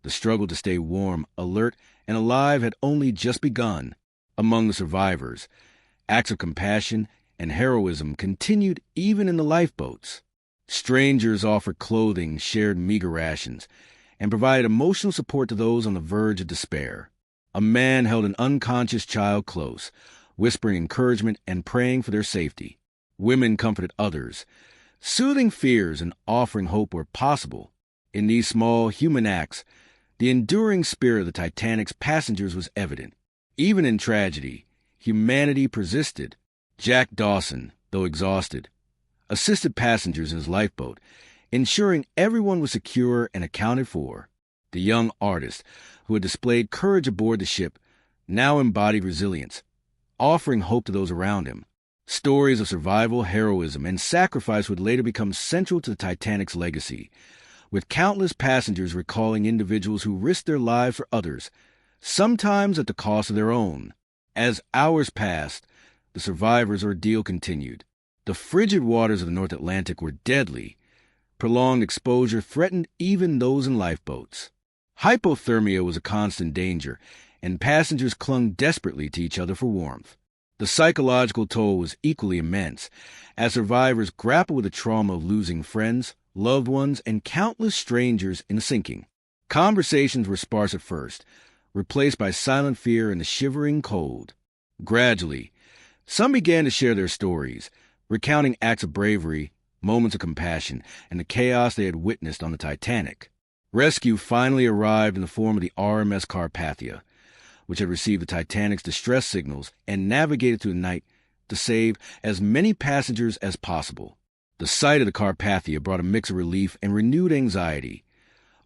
The struggle to stay warm, alert, and alive had only just begun. Among the survivors, acts of compassion and heroism continued even in the lifeboats. Strangers offered clothing, shared meager rations, and provided emotional support to those on the verge of despair. A man held an unconscious child close, whispering encouragement and praying for their safety. Women comforted others, soothing fears and offering hope where possible. In these small human acts, the enduring spirit of the Titanic's passengers was evident. Even in tragedy, humanity persisted. Jack Dawson, though exhausted, assisted passengers in his lifeboat, ensuring everyone was secure and accounted for. The young artist, who had displayed courage aboard the ship, now embodied resilience, offering hope to those around him. Stories of survival, heroism, and sacrifice would later become central to the Titanic's legacy, with countless passengers recalling individuals who risked their lives for others, sometimes at the cost of their own. As hours passed, the survivors' ordeal continued. The frigid waters of the North Atlantic were deadly. Prolonged exposure threatened even those in lifeboats. Hypothermia was a constant danger, and passengers clung desperately to each other for warmth. The psychological toll was equally immense, as survivors grappled with the trauma of losing friends, loved ones, and countless strangers in the sinking. Conversations were sparse at first, replaced by silent fear and the shivering cold. Gradually, some began to share their stories, recounting acts of bravery, moments of compassion, and the chaos they had witnessed on the Titanic. Rescue finally arrived in the form of the RMS Carpathia, which had received the Titanic's distress signals and navigated through the night to save as many passengers as possible. The sight of the Carpathia brought a mix of relief and renewed anxiety.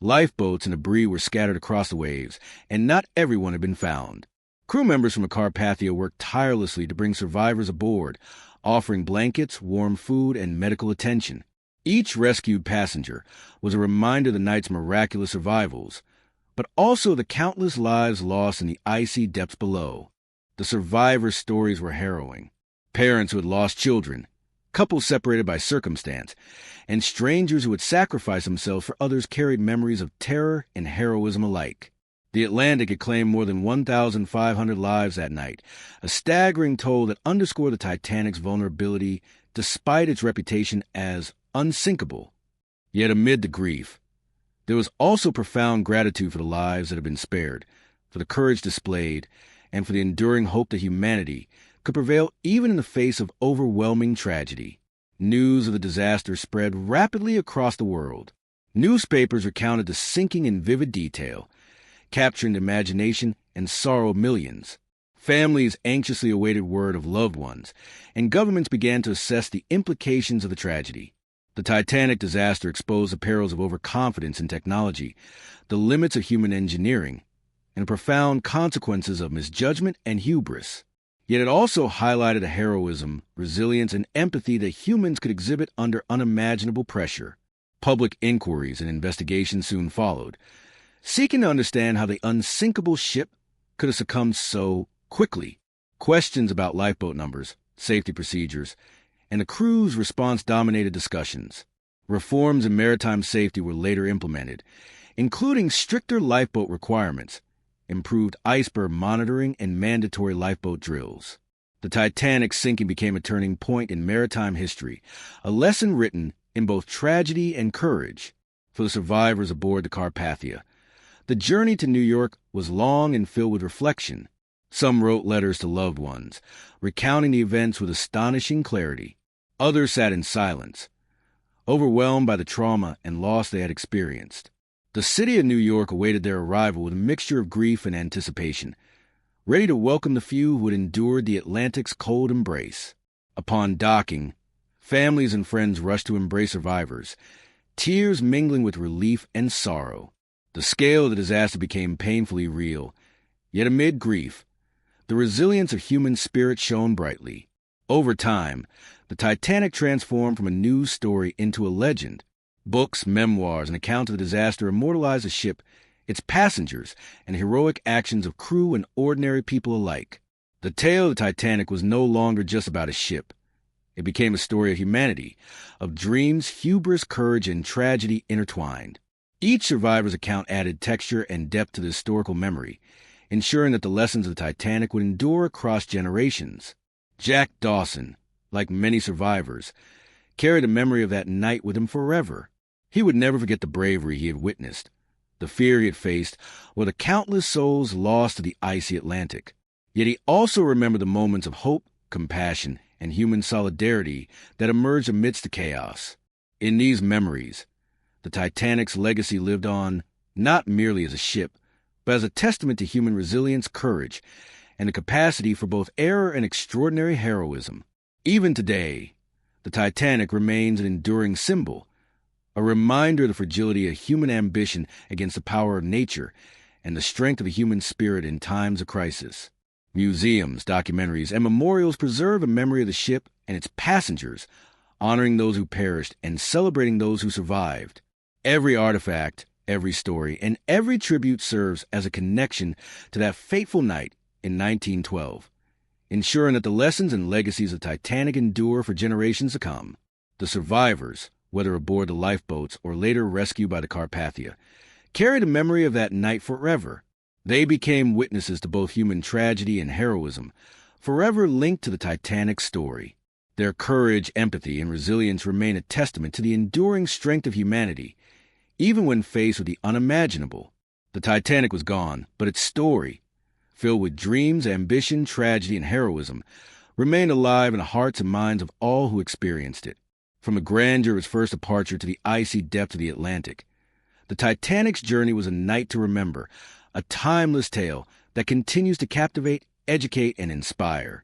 Lifeboats and debris were scattered across the waves, and not everyone had been found. Crew members from the Carpathia worked tirelessly to bring survivors aboard, offering blankets, warm food, and medical attention. Each rescued passenger was a reminder of the night's miraculous survivals, but also the countless lives lost in the icy depths below. The survivors' stories were harrowing. Parents who had lost children, couples separated by circumstance, and strangers who had sacrificed themselves for others carried memories of terror and heroism alike. The Atlantic had claimed more than 1,500 lives that night, a staggering toll that underscored the Titanic's vulnerability despite its reputation as unsinkable. Yet amid the grief, there was also profound gratitude for the lives that had been spared, for the courage displayed, and for the enduring hope that humanity could prevail even in the face of overwhelming tragedy. News of the disaster spread rapidly across the world. Newspapers recounted the sinking in vivid detail, capturing the imagination and sorrow of millions. Families anxiously awaited word of loved ones, and governments began to assess the implications of the tragedy. The Titanic disaster exposed the perils of overconfidence in technology, the limits of human engineering, and the profound consequences of misjudgment and hubris. Yet it also highlighted a heroism, resilience, and empathy that humans could exhibit under unimaginable pressure. Public inquiries and investigations soon followed, seeking to understand how the unsinkable ship could have succumbed so quickly. Questions about lifeboat numbers, safety procedures, and the crew's response dominated discussions. Reforms in maritime safety were later implemented, including stricter lifeboat requirements, improved iceberg monitoring, and mandatory lifeboat drills. The Titanic sinking became a turning point in maritime history, a lesson written in both tragedy and courage. For the survivors aboard the Carpathia, the journey to New York was long and filled with reflection. Some wrote letters to loved ones, recounting the events with astonishing clarity. Others sat in silence, overwhelmed by the trauma and loss they had experienced. The city of New York awaited their arrival with a mixture of grief and anticipation, ready to welcome the few who had endured the Atlantic's cold embrace. Upon docking, families and friends rushed to embrace survivors, tears mingling with relief and sorrow. The scale of the disaster became painfully real, yet amid grief, the resilience of human spirit shone brightly. Over time, the Titanic transformed from a news story into a legend. Books, memoirs, and accounts of the disaster immortalize the ship, its passengers, and heroic actions of crew and ordinary people alike. The tale of the Titanic was no longer just about a ship. It became a story of humanity, of dreams, hubris, courage, and tragedy intertwined. Each survivor's account added texture and depth to the historical memory, ensuring that the lessons of the Titanic would endure across generations. Jack Dawson, like many survivors, carried a memory of that night with him forever. He would never forget the bravery he had witnessed, the fear he had faced, or the countless souls lost to the icy Atlantic. Yet he also remembered the moments of hope, compassion, and human solidarity that emerged amidst the chaos. In these memories, the Titanic's legacy lived on, not merely as a ship, but as a testament to human resilience, courage, and the capacity for both error and extraordinary heroism. Even today, the Titanic remains an enduring symbol, a reminder of the fragility of human ambition against the power of nature and the strength of the human spirit in times of crisis. Museums, documentaries, and memorials preserve a memory of the ship and its passengers, honoring those who perished and celebrating those who survived. Every artifact, every story, and every tribute serves as a connection to that fateful night in 1912, ensuring that the lessons and legacies of Titanic endure for generations to come. The survivors, whether aboard the lifeboats or later rescued by the Carpathia, carry the memory of that night forever. They became witnesses to both human tragedy and heroism, forever linked to the Titanic story. Their courage, empathy, and resilience remain a testament to the enduring strength of humanity, even when faced with the unimaginable. The Titanic was gone, but its story, filled with dreams, ambition, tragedy, and heroism, remained alive in the hearts and minds of all who experienced it. From the grandeur of its first departure to the icy depth of the Atlantic, the Titanic's journey was a night to remember, a timeless tale that continues to captivate, educate, and inspire.